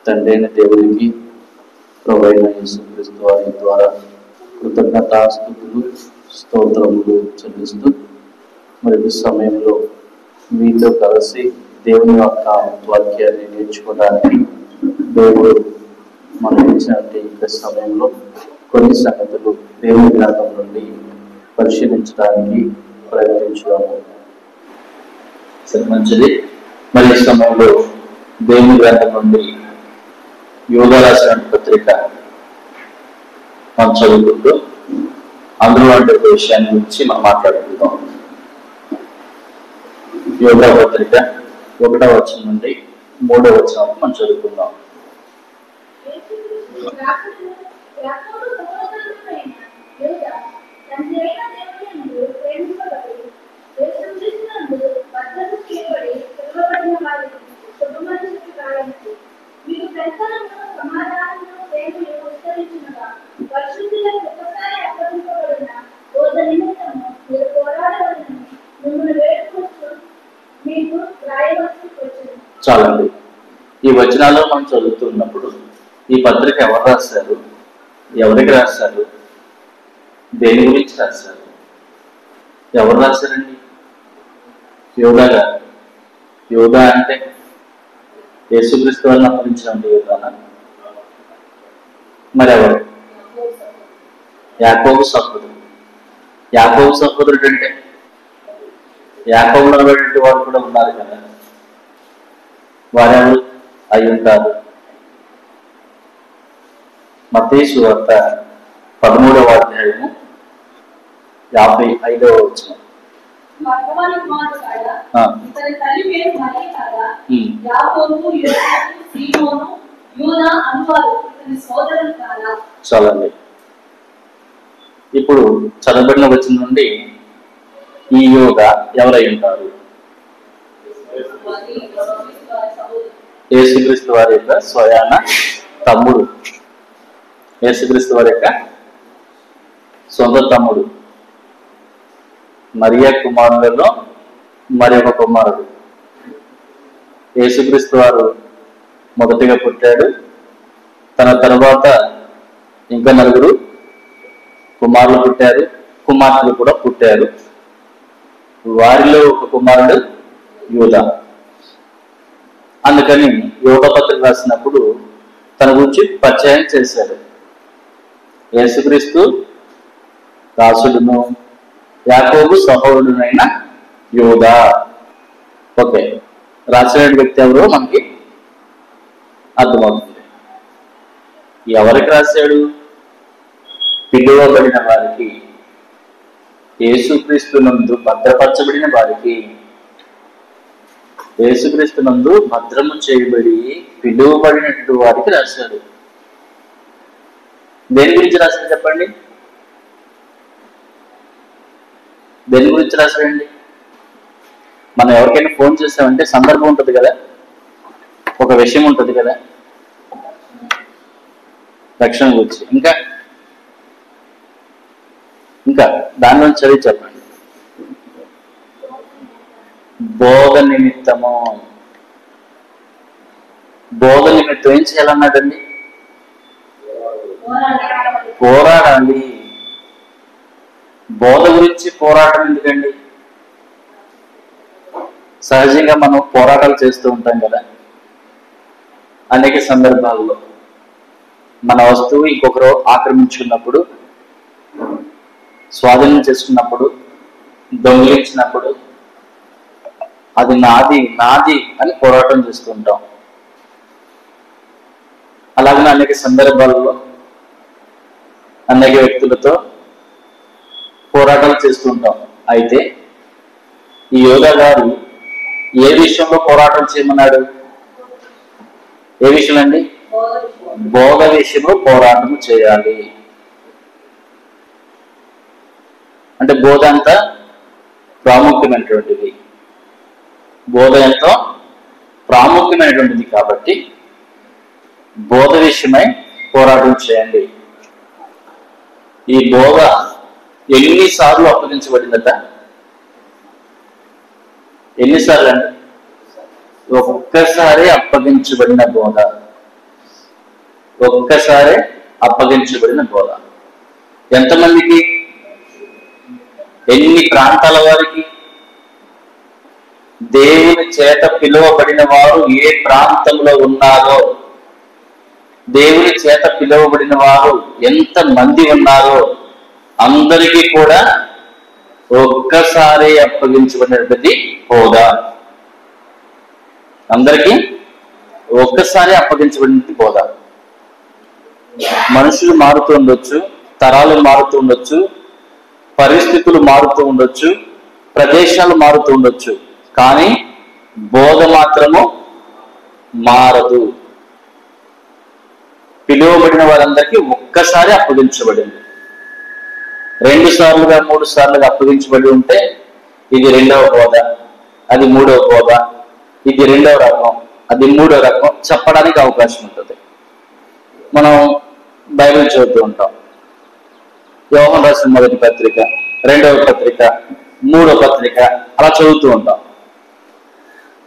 తండ్రి అయిన దేవునికి ప్రభువైన యేసుక్రీస్తు వారి ద్వారా కృతజ్ఞతాస్తుతులు స్తోత్రములు చెల్లిస్తూ మరి ఈ సమయంలో మీతో కలిసి దేవుని యొక్క వాక్యాన్ని నేర్చుకోవడానికి దేవుడు మనం ఇచ్చినటువంటి ఈ సమయంలో కొన్ని సంగతులు దేవుని గ్రంథం నుండి పరిశీలించడానికి ప్రయత్నించుదాము. సరే, మంచిది. మరి ఈ సమయంలో దేవుని గ్రంథం నుండి యోగా రాసిన పత్రిక మనం చదువుకుంటూ అందులో అంటే ఒక విషయాన్ని గురించి మనం మాట్లాడుకుందాం. యోగా పత్రిక 1వ వచనం నుండి 3వ వచనం మనం చదువుకుందాం. చాలండి. ఈ వచనాల్లో మనం చదువుతున్నప్పుడు ఈ పత్రిక ఎవరు రాశారు, ఎవరికి రాశారు, దేని గురించి రాశారు, ఎవరు రాశారండి? యోగా గారు. యోగా అంటే యేసుక్రీస్తు వారిని అప్పగించినటువంటి యోగానా? మరి ఎవరు? యాకోబు సహోదరుడు. యాకోబు సహోదరుడు అంటే యాకోబులో ఉన్నటువంటి వారు కూడా ఉన్నారు కదా, వారెవరు అయి ఉంటారు? మత్తయి సువార్త 13వ అధ్యాయము 55వ వచనం. చాలండి. ఇప్పుడు చదవబడిన వచనం నుండి ఈ యోగా ఎవరై ఉంటారు? యేసుక్రీస్తు వారి యొక్క స్వయాన తమ్ముడు, యేసుక్రీస్తు వారి యొక్క సొంత తమ్ముడు, మరియా కుమారులలో మరి ఒక కుమారుడు. యేసుక్రీస్తు వారు మొదటిగా పుట్టాడు. తన తర్వాత ఇంకా 4 కుమారులు పుట్టారు, కుమార్తెలు కూడా పుట్టారు. వారిలో ఒక కుమారుడు యూదా. అందుకని యోగా పత్రిక రాసినప్పుడు తన గురించి పరిచయం చేశాడు. యేసుక్రీస్తు దాసుడును యాకోబు సహోదరుడైన యోగా. ఓకే, రాసిన వ్యక్తి ఎవరో మనకి అర్థమవుతుంది. ఎవరికి రాశాడు? పిలువబడిన వారికి, యేసుక్రీస్తు నందు భద్రపరచబడిన వారికి, యేసుక్రీస్తు నందు భద్రము చేయబడి పిలువబడినటువంటి వారికి రాశాడు. దేని గురించి రాశాడు చెప్పండి? దేని గురించి రాశాడండి? మనం ఎవరికైనా ఫోన్ చేస్తామంటే సందర్భం ఉంటుంది కదా, ఒక విషయం ఉంటుంది కదా, రక్షణ గురించి. ఇంకా దానిలో చదివి చెప్పండి. బోధ నిమిత్తము. బోధ నిమిత్తం ఏం చేయాలన్నాడండి? పోరాడాలి. బోధ గురించి పోరాటం ఎందుకండి? సహజంగా మనం పోరాటాలు చేస్తూ ఉంటాం కదా అనేక సందర్భాల్లో. మన వస్తువు ఇంకొకరు ఆక్రమించుకున్నప్పుడు, స్వాధీనం చేసుకున్నప్పుడు, దొంగిలించినప్పుడు అది నాది నాది అని పోరాటం చేస్తూ ఉంటాం. అలాగే అనేక సందర్భాలలో అనేక వ్యక్తులతో పోరాటాలు చేస్తూ ఉంటాం. అయితే ఈ యోగా గారు ఏ విషయంలో పోరాటం చేయమన్నాడు? ఏ విషయం అండి? బోధ విషయంలో పోరాటం చేయాలి. అంటే బోధ అంతా ప్రాముఖ్యమైనటువంటిది, బోధ ఎంతో ప్రాముఖ్యమైనటువంటిది కాబట్టి బోధ విషయమై పోరాటం చేయండి. ఈ బోధ ఎన్నిసార్లు అప్పగించబడిందట? ఎన్నిసార్లు అండి? ఒక్కసారి అప్పగించబడిన బోధ. ఒక్కసారి అప్పగించబడిన బోధ. ఎంతమందికి? ఎన్ని ప్రాంతాల వారికి? దేవుని చేత పిలువబడిన వారు ఏ ప్రాంతంలో ఉన్నారో, దేవుని చేత పిలువబడిన వారు ఎంత మంది ఉన్నారో అందరికీ కూడా ఒక్కసారి అప్పగించబడినటువంటి బోధ. అందరికీ ఒక్కసారి అప్పగించబడినటువంటి బోధ. మనుషులు మారుతూ ఉండొచ్చు, తరాలు మారుతూ ఉండొచ్చు, పరిస్థితులు మారుతూ ఉండొచ్చు, ప్రదేశాలు మారుతూ ఉండొచ్చు, కానీ బోధ మాత్రము మారదు. పిలువబడిన వారందరికీ ఒక్కసారి అప్పగించబడింది. 2 సార్లుగా 3 సార్లుగా అప్పగించబడి ఉంటే ఇది 2వ బోధ, అది 3వ బోధ, ఇది 2వ రకం, అది 3వ రకం చెప్పడానికి అవకాశం ఉంటుంది. మనం బైబిల్ చదువుతూ ఉంటాం. యోహాను రాసిన మొదటి పత్రిక, 2వ పత్రిక, 3వ పత్రిక అలా చదువుతూ ఉంటాం.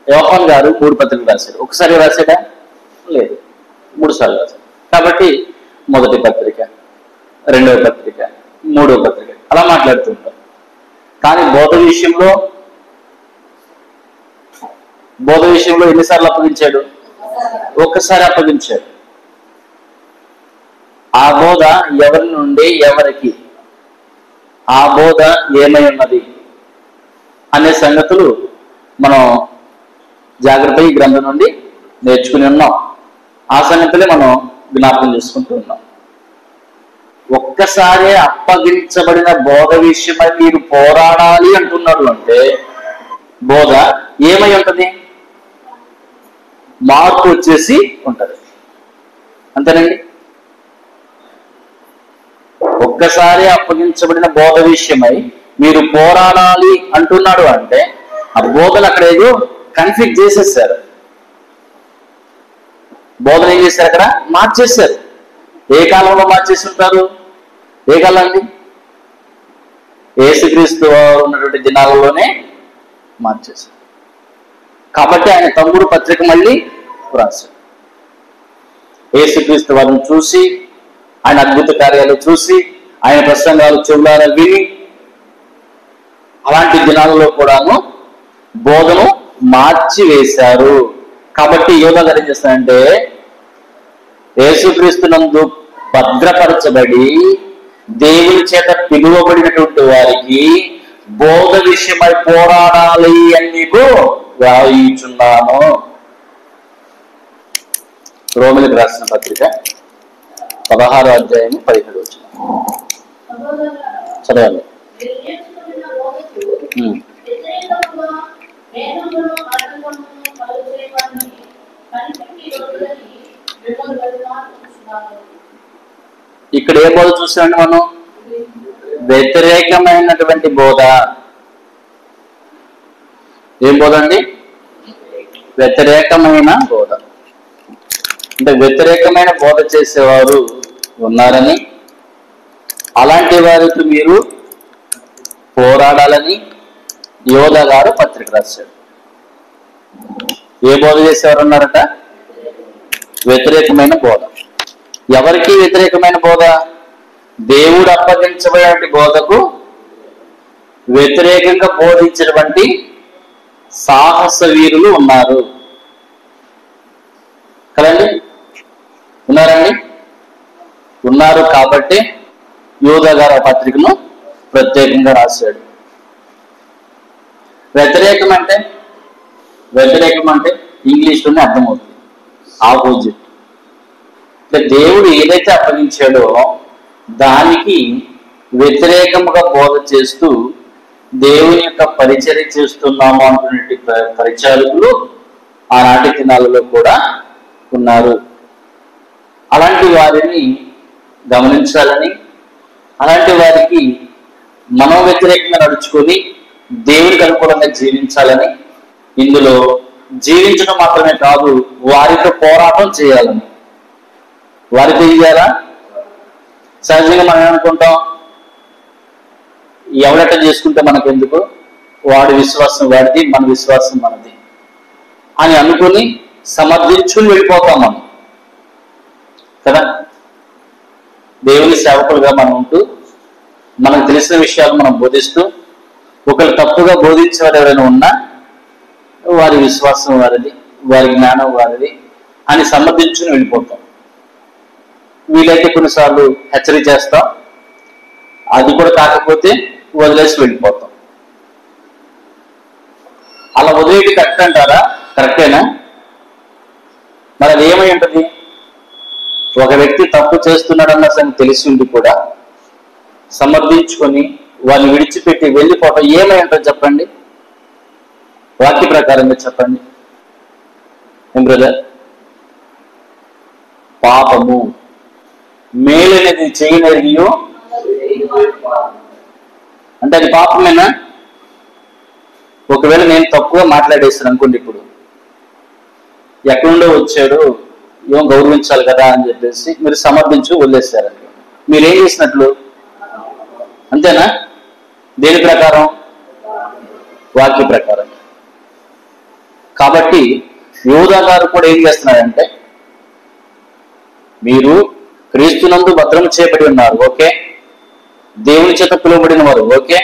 యోహాను గారు 3 పత్రికలు రాశారు. ఒకసారి రాశాడా? లేదు, 3 సార్లు రాశారు. కాబట్టి మొదటి పత్రిక, 2వ పత్రిక, 3వ పత్రిక అలా మాట్లాడుతూ ఉంటాం. కానీ బోధ విషయంలో ఎన్నిసార్లు అప్పగించాడు? ఒక్కసారి అప్పగించాడు. ఆ బోధ ఎవరి నుండి ఎవరికి, ఆ బోధ ఏమై ఉన్నది అనే సంగతులు మనం జాగ్రత్తగా ఈ గ్రంథం నుండి నేర్చుకుని ఉన్నాం. ఆ సంగతులే మనం జ్ఞాపకం చేసుకుంటూ ఉన్నాం. ఒక్కసారి అప్పగించబడిన బోధ విషయమై మీరు పోరాడాలి అంటున్నారు అంటే బోధ ఏమై ఉంటది? మార్పు వచ్చేసి ఉంటది. అంతేనండి. ఒక్కసారి అప్పగించబడిన బోధ విషయమై మీరు పోరాడాలి అంటున్నాడు అంటే ఆ బోధలు అక్కడ ఏదో కన్ఫ్యూజ్ చేసేసారు. బోధన ఏం చేశారు? అక్కడ మార్చేశారు. ఏ కాలంలో మార్చేసి ఉంటారు? ఏ కాలం అండి? యేసుక్రీస్తు ఉన్నటువంటి దినాలలోనే మార్చేశారు. కాబట్టి ఆయన తమ్ముడు పత్రిక మళ్ళీ రాశారు. యేసుక్రీస్తు వారిని చూసి, ఆయన అద్భుత కార్యాలు చూసి, ఆయన ప్రసంగాలు చెవులారా విని, అలాంటి దినాలలో కూడాను బోధను మార్చి వేశారు. కాబట్టి యోగా గారు ఏం చేస్తారంటే యేసుక్రీస్తునందు భద్రపరచబడి దేవుని చేత పిలువబడినటువంటి వారికి బోధ విషయమై పోరాడాలి అని నీకు వ్రాయించున్నాను. రోమిలకు రాసిన పత్రిక 16వ అధ్యాయం 17వ వచనం చదవండి. ఇక్కడ ఏ బోధ చూసామండి మనం? వ్యతిరేకమైనటువంటి బోధ. ఏం బోధ అండి? వ్యతిరేకమైన బోధ. అంటే వ్యతిరేకమైన బోధ చేసేవారు ఉన్నారని, అలాంటి వారికి మీరు పోరాడాలని యోధా గారు పత్రిక రాశారు. ఏ బోధ చేసేవారు ఉన్నారట? వ్యతిరేకమైన బోధ. ఎవరికి వ్యతిరేకమైన బోధ? దేవుడు అప్పగించబడినటువంటి బోధకు వ్యతిరేకంగా బోధించినటువంటి సాహస వీరులు ఉన్నారు కదండి. ఉన్నారండి, ఉన్నారు. కాబట్టి యోధా గారు ఆ పత్రికను ప్రత్యేకంగా రాశాడు. వ్యతిరేకం అంటే ఇంగ్లీష్లోనే అర్థమవుతుంది, ఆపోజిట్. అంటే దేవుడు ఏదైతే అప్పగించాడో దానికి వ్యతిరేకముగా బోధ చేస్తూ దేవుని యొక్క పరిచర్య చేస్తున్నాము అనుకునే పరిచారకులు ఆనాటి దినాలలో కూడా ఉన్నారు. అలాంటి వారిని గమనించాలని, అలాంటి వారికి మనో వ్యతిరేకంగా నడుచుకొని దేవునికి అనుకూలంగా జీవించాలని, ఇందులో జీవించడం మాత్రమే కాదు వారితో పోరాటం చేయాలని. వారితో చేయాలా? సహజంగా మనం ఏమనుకుంటాం, ఎవడట చేసుకుంటే మనకెందుకు, వాడి విశ్వాసం వాడిది, మన విశ్వాసం మనది అని అనుకుని సమర్థించుకుని వెళ్ళిపోతాం మనం కదా. దేవుని సేవకులుగా మనం ఉంటూ మనకు తెలిసిన విషయాలు మనం బోధిస్తూ ఒకరు తప్పుగా బోధించే వారు ఎవరైనా ఉన్నా వారి విశ్వాసం వారిది, వారి జ్ఞానం వారిది అని సమర్థించుకుని వెళ్ళిపోతాం. వీలైతే కొన్నిసార్లు హెచ్చరిక చేస్తాం, అది కూడా కాకపోతే వదిలేసి వెళ్ళిపోతాం. అలా వదిలేటి కరెక్ట్ అంటారా? కరెక్టేనా? మరి అది ఏమై ఉంటుంది? ఒక వ్యక్తి తప్పు చేస్తున్నాడన్న సంగతి తెలిసి ఉండి కూడా సమర్థించుకొని వారిని విడిచిపెట్టి వెళ్ళిపోవటం ఏమై ఉంటుంది చెప్పండి? వాక్య ప్రకారంగా చెప్పండి ఏం బ్రదర్? పాపము. మేలనేది చేయనరిగియో అంటే అది పాపమేనా? ఒకవేళ నేను తప్పుగా మాట్లాడేస్తాను అనుకోండి, ఇప్పుడు ఎక్కడుండో వచ్చాడు, ఏం గౌరవించాలి కదా అని చెప్పేసి మీరు సమర్థించు వదిలేస్తారండి. మీరేం చేసినట్లు? అంతేనా? దేని ప్రకారం? వాక్య ప్రకారం. కాబట్టి యోధా గారు కూడా ఏం చేస్తున్నారంటే, మీరు క్రీస్తునందు భద్రం చేయబడి ఉన్నారు, ఓకే, దేవుని చేత పిలువబడిన వారు, ఓకే,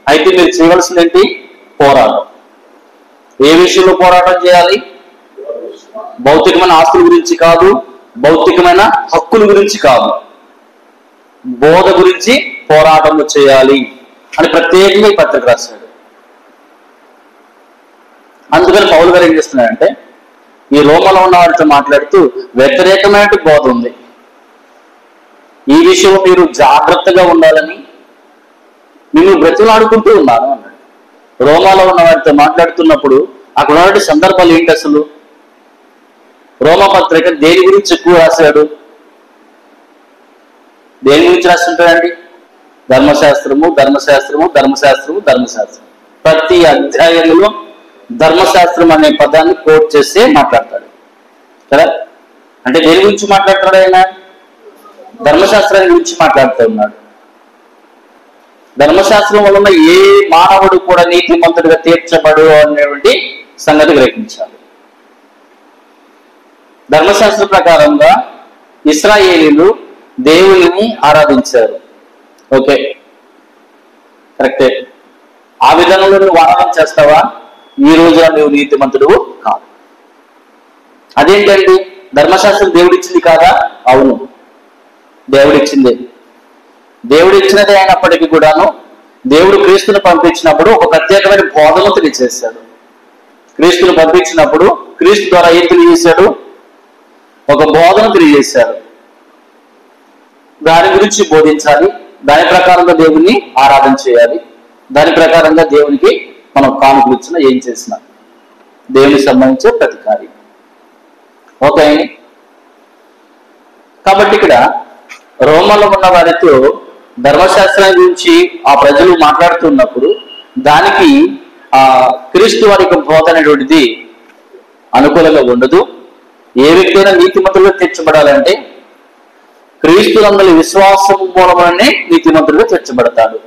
అయితే మీరు చేయవలసింది ఏంటి? పోరాటం. ఏ విషయంలో పోరాటం చేయాలి? భౌతికమైన ఆస్తుల గురించి కాదు, భౌతికమైన హక్కుల గురించి కాదు, బోధ గురించి పోరాటం చేయాలి అని ప్రత్యేకంగా ఈ పత్రిక రాశాడు. అందుకని పౌలు గారు ఏం చేస్తున్నాడంటే, ఈ రోమలో ఉన్న వారితో మాట్లాడుతూ వ్యతిరేకమైన బోధ ఉంది, ఈ విషయం మీరు జాగ్రత్తగా ఉండాలని నేను బ్రతిలాడుకుంటూ ఉన్నాను అన్నాడు. రోమాలో ఉన్న వారితో మాట్లాడుతున్నప్పుడు అక్కడ ఉన్నటువంటి సందర్భాలు ఏంటి అసలు? రోమా పత్రిక దేని గురించి ఎక్కువ రాశాడు? దేని గురించి రాస్తుంటాడండి? ధర్మశాస్త్రము, ధర్మశాస్త్రము, ధర్మశాస్త్రము, ధర్మశాస్త్రం. ప్రతి అధ్యాయంలో ధర్మశాస్త్రం అనే పదాన్ని కోట్ చేస్తే మాట్లాడతాడు కదా. అంటే దేని గురించి మాట్లాడతాడు ఆయన? ధర్మశాస్త్రాన్ని గురించి మాట్లాడుతూ ఉన్నాడు. ధర్మశాస్త్రం వలన ఏ మానవుడు కూడా నీతిమంతుడిగా తీర్చబడు అనేటువంటి సంగతి గ్రహించాలి. ధర్మశాస్త్ర ప్రకారంగా ఇశ్రాయేలీలు దేవుని ఆరాధించారు, ఓకే, కరెక్టే. ఆ విధానంలో నువ్వు ఆరాధన చేస్తావా? ఈ రోజున నువ్వు నీతిమంతుడు కాదు. అదేంటండి? ధర్మశాస్త్రం దేవుడిచ్చింది కాదా? అవును, దేవుడిచ్చిందే. దేవుడిచ్చినదే అయినప్పటికీ కూడాను దేవుడు క్రీస్తుని పంపించినప్పుడు ఒక ప్రత్యేకమైన బోధను తెలియజేశాడు. క్రీస్తుని పంపించినప్పుడు క్రీస్తు ద్వారా ఏం తెలియజేశాడు? ఒక బోధన తెలియజేశాడు. దాని గురించి బోధించాలి, దాని ప్రకారంగా దేవుణ్ణి ఆరాధన చేయాలి, దాని ప్రకారంగా దేవునికి మనం కానుకలు ఇచ్చినా ఏం చేసినా దేవునికి సంబంధించే ప్రతి కార్యం, ఓకే. కాబట్టి ఇక్కడ రోమలో ఉన్న వారితో ధర్మశాస్త్రం గురించి ఆ ప్రజలు మాట్లాడుతున్నప్పుడు దానికి ఆ క్రీస్తు వారి యొక్క బోధ అనేటువంటిది అనుకూలంగా ఉండదు. ఏ వ్యక్తి అయినా నీతిమంతులుగా తీర్చబడాలంటే క్రీస్తునందలి విశ్వాసం మూలమనే నీతిమంతులుగా తీర్చబడతాడు.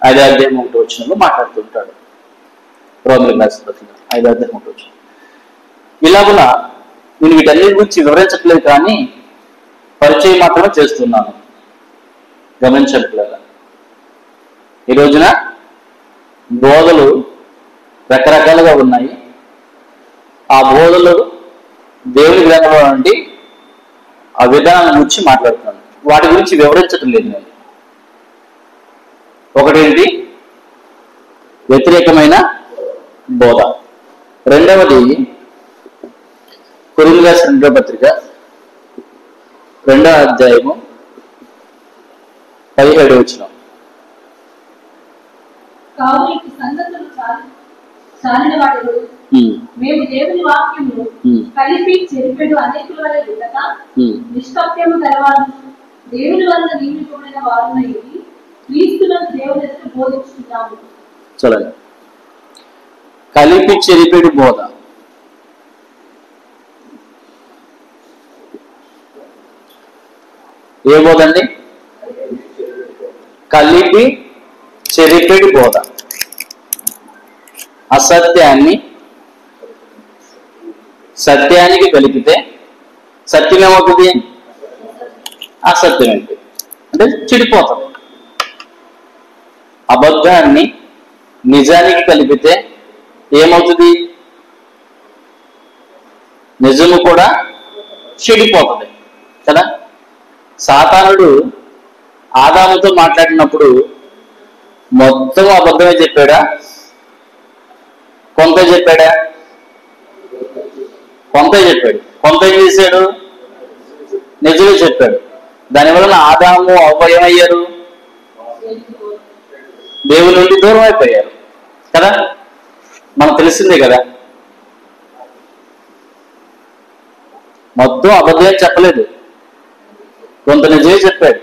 5వ అధ్యాయం 1వ వచనంలో మాట్లాడుతుంటాడు రోమీయులకు రాసిన పత్రిక 5వ అధ్యాయం 1వ వచనం. ఇలాగున నేను వీటన్నిటి గురించి వివరించట్లేదు, కానీ పరిచయం మాత్రమే చేస్తున్నాను. గమనించట్లేదు. ఈ రోజున బోధలు రకరకాలుగా ఉన్నాయి. ఆ బోధలు దేవుని గ్రంథంలో నుండి ఆ విధానం గురించి మాట్లాడుతున్నాను. వాటి గురించి వివరించటం లేదు నేను. ఒకటేంటి? వ్యతిరేకమైన బోధ. రెండవది కొరింథీయులకు రాసిన 2వ పత్రిక 2వ అధ్యాయము 17వ వచనం. మేము దేవుని వాక్యమును కలిపి చెరిపెడు అనేకుల వలె ఉండక నిష్కప్యము గలవారు దేవుని వలన నియమింపబడిన వారునై క్రీస్తునందు దేవుని ఎదుట బోధించుతున్నాము. చూడండి, కలిపి చెరిపెడు బోధ. ఏ బోధ అండి? కలిపి చెరిపెడు బోధ. అసత్యాన్ని సత్యానికి కలిపితే సత్యం ఏమవుతుంది? అసత్యం అవుతుంది, అంటే చెడిపోతుంది. అబద్ధాన్ని నిజానికి కలిపితే ఏమవుతుంది? నిజము కూడా చెడిపోతుంది కదా. సాతానుడు ఆదాముతో మాట్లాడినప్పుడు మొత్తం అబద్ధమే చెప్పాడా? కొంత చెప్పాడా? కొంత చెప్పాడు. కొంత ఏం చేశాడు? నిజమే చెప్పాడు. దానివలన ఆదాము అవ్వ ఏమయ్యారు? దేవుని నుండి దూరం అయిపోయారు కదా. మనకు తెలిసిందే కదా. మొత్తం అబద్ధమే చెప్పలేదు, కొంత నిజమే చెప్పాడు.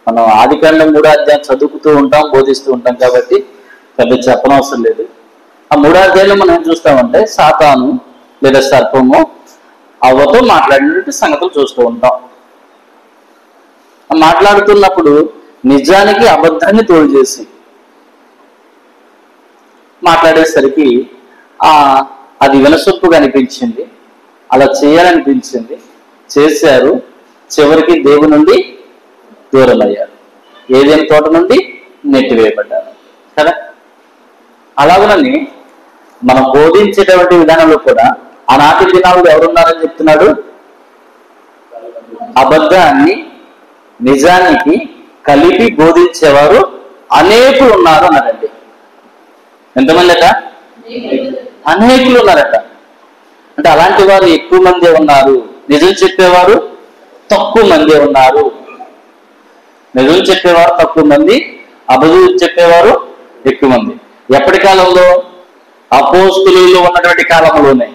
మనం ఆదికాండం 3వ అధ్యాయం చదువుతూ ఉంటాం, బోధిస్తూ ఉంటాం కాబట్టి పెద్ద చెప్పనవసరం లేదు. ఆ 3వ అధ్యాయంలో మనం ఏం చూస్తామంటే సాతాను లేదా సర్పము అవ్వతో మాట్లాడినట్టు సంగతులు చూస్తూ ఉంటాం. మాట్లాడుతున్నప్పుడు నిజానికి అబద్ధాన్ని తోడు చేసి మాట్లాడేసరికి అది వినసొప్పుగా అనిపించింది, అలా చేయాలనిపించింది, చేశారు. చివరికి దేవుని నుండి దూరం అయ్యారు, ఏదైనా తోట నుండి నెట్టివేయబడ్డారు కదా. అలాగనని మనం బోధించేటువంటి విధానంలో కూడా ఆనాటి దినాల్లో ఎవరున్నారని చెప్తున్నాడు? అబద్ధాన్ని నిజానికి కలిపి బోధించేవారు అనేకులు ఉన్నారు అన్నారండి. ఎంతమంది అట? అనేకులు ఉన్నారట. అంటే అలాంటి వారు ఎక్కువ మందే ఉన్నారు, నిజం చెప్పేవారు తక్కువ మందే ఉన్నారు. నిజం చెప్పేవారు తక్కువ మంది, అబద్ధం చెప్పేవారు ఎక్కువ మంది. ఎప్పటి కాలంలో? అపోస్తులులో ఉన్నటువంటి కాలంలోనే.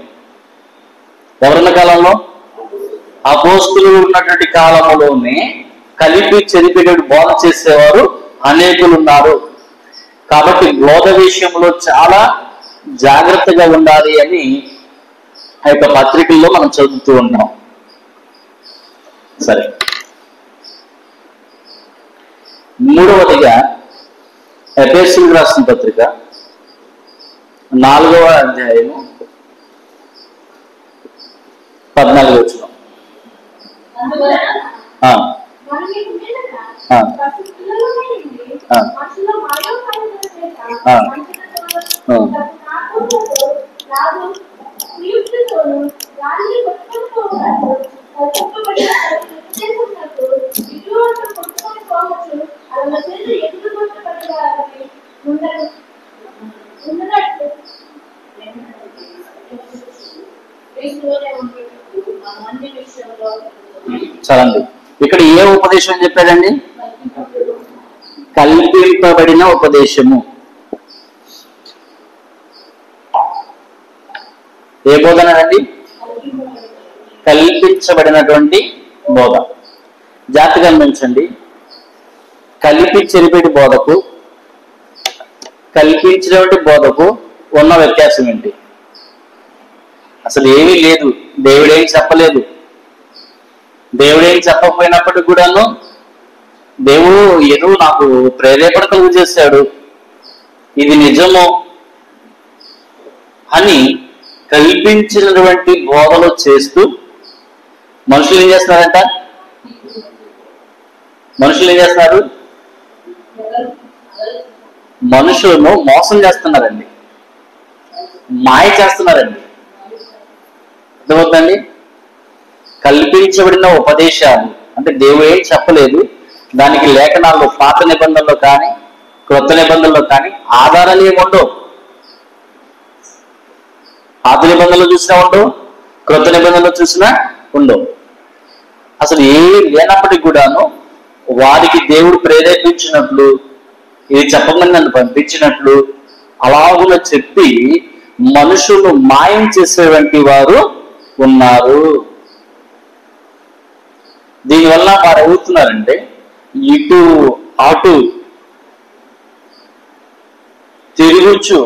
ఎవరున్న కాలంలో? అపోస్తులు ఉన్నటువంటి కాలంలోనే కలిపి చెరిపేటట్టు బోధ చేసేవారు అనేకులు ఉన్నారు. కాబట్టి బోధ విషయంలో చాలా జాగ్రత్తగా ఉండాలి అని ఆ యొక్క పత్రికల్లో మనం చదువుతూ ఉన్నాం. సరే, మూడవదిగా ఎఫెసీయులకు రాసిన పత్రిక 4వ అధ్యాయము 14వ వచనం. చలండి, ఇక్కడ ఏ ఉపదేశం చెప్పాడండి? కల్పింపబడిన ఉపదేశము. ఏ బోధన అండి? కల్పించబడినటువంటి బోధ. జాగ్రత్తగా గమనించండి. కలిపి చెరిపేటి బోధకు కల్పించినటువంటి బోధకు ఉన్న వ్యత్యాసం ఏంటి? అసలు ఏమీ లేదు, దేవుడేం చెప్పలేదు. దేవుడేం చెప్పకపోయినప్పటికి కూడాను దేవుడు ఏదో నాకు ప్రేరేపణ కలుగు చేశాడు, ఇది నిజము అని కల్పించినటువంటి బోధలు చేస్తూ మనుషులు ఏం చేస్తున్నారంట? మనుషులు ఏం చేస్తున్నారు? మనుషులను మోసం చేస్తున్నారండి, మాయ చేస్తున్నారండి. అర్థమవుతుందండి? కల్పించబడిన ఉపదేశాలు అంటే దేవుడు ఏం చెప్పలేదు, దానికి లేఖనాల్లో పాత నిబంధనలో కానీ క్రొత్త నిబంధనలో కానీ ఆధారాలు ఏముండవు. పాత నిబంధనలు చూసినా ఉండవు, క్రొత్త నిబంధనలు చూసినా ఉండవు. అసలు ఏమి లేనప్పటికీ కూడాను వారికి దేవుడు ప్రేరేపించినట్లు, ఇది చెప్పమని నన్ను పంపించినట్లు అలాగున చెప్పి మనుషులు మాయం చేసేటువంటి వారు ఉన్నారు. దీనివల్ల వారు అవుతున్నారంటే ఇటు అటు తిరుగుచు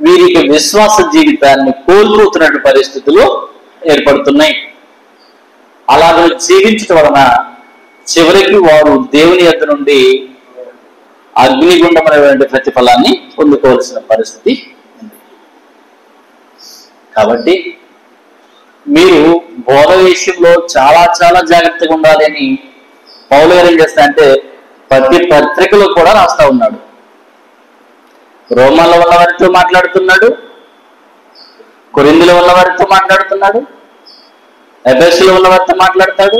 వీరికి విశ్వాస జీవితాన్ని కోల్పోతున్నటువంటి పరిస్థితులు ఏర్పడుతున్నాయి. అలాగే జీవించడం వలన చివరికి వారు దేవుని యొద్ద నుండి అగ్నిగుండమైనటువంటి ప్రతిఫలాన్ని పొందుకోవాల్సిన పరిస్థితి ఉంది. కాబట్టి మీరు బోధ విషయంలో చాలా చాలా జాగ్రత్తగా ఉండాలి అని పౌలు గారు ఏం చేస్తారంటే ప్రతి పత్రికలో కూడా రాస్తా ఉన్నాడు. రోమాలో ఉన్న వారితో మాట్లాడుతున్నాడు, కొరింథీలో ఉన్న వారితో మాట్లాడుతున్నాడు, ఎఫెసీలో ఉన్న వారితో మాట్లాడతాడు,